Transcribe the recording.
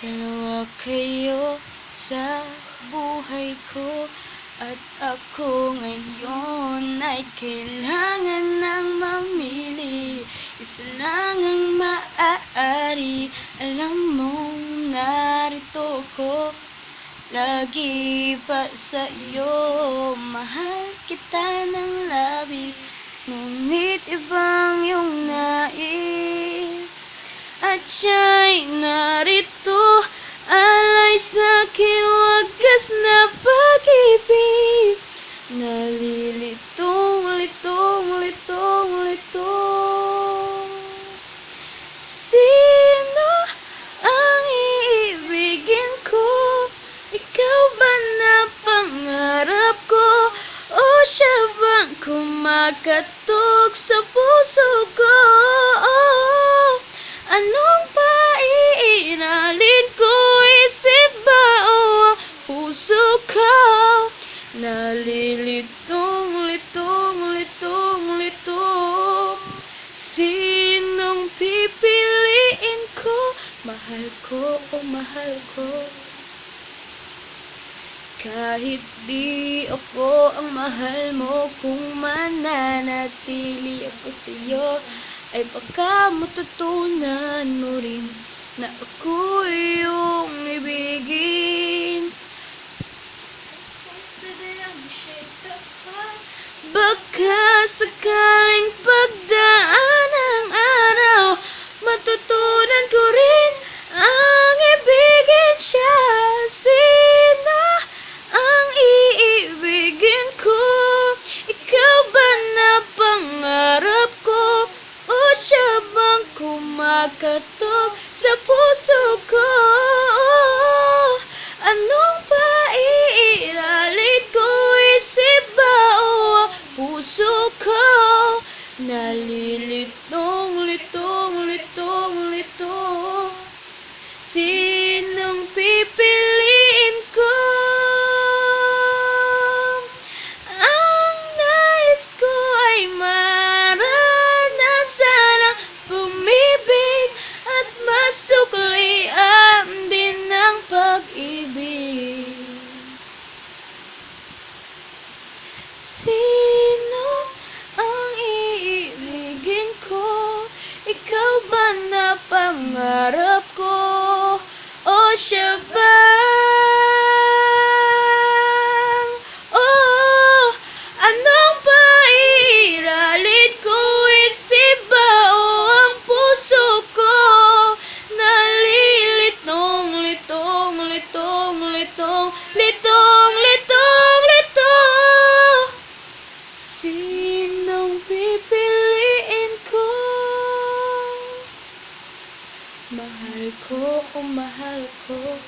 Dalawa kayo sa buhay ko, at ako ngayon ay kailangan ng mamili. Isa lang ang maaari, alam mong narito ko lagi pa sa'yo. Mahal kita ng labis, ngunit ibang iyong nais. At siya'y narito, alay sa'king wagas na pag-ibig. Nalilitong, litong, litong, litong. Sino ang iibigin ko? Ikaw ba na pangarap ko? O siya bang kumakatok sa puso ko? Anong paiiralin ko? Isip ba o ang puso ko? Nalilitong, litong, litong, litong. Sinong pipiliin ko? Mahal ko o mahal ko? Kahit di ako ang mahal mo, kung mananatili ako sa'yo, ay baka matutunan mo rin na ako iyong ibigin. Baka sakaling pagdaan ng araw, matutunan ko rin ang ibigin siya. Sino ang iibigin ko? Ikaw ba na pangarap ko? O siya bang kumakatok sa puso ko? Anong paiiralin ko? Isip ba o ang puso ko? Nalilitong, litong, litong, litong. Sinong pipiliin ko? Ang nais ko ay maranasan ang pumibig at masuklian din ng pag-ibig. Sino ang iibigin ko? Ikaw ba na pangarap ko? O siya bang? Oh, anong paiiralin ko? Isip ba o ang puso ko? Nalilitong, litong, litong, litong, litong, litong, litong. Sinong pipiliin ko? Mahal ko o mahal ko?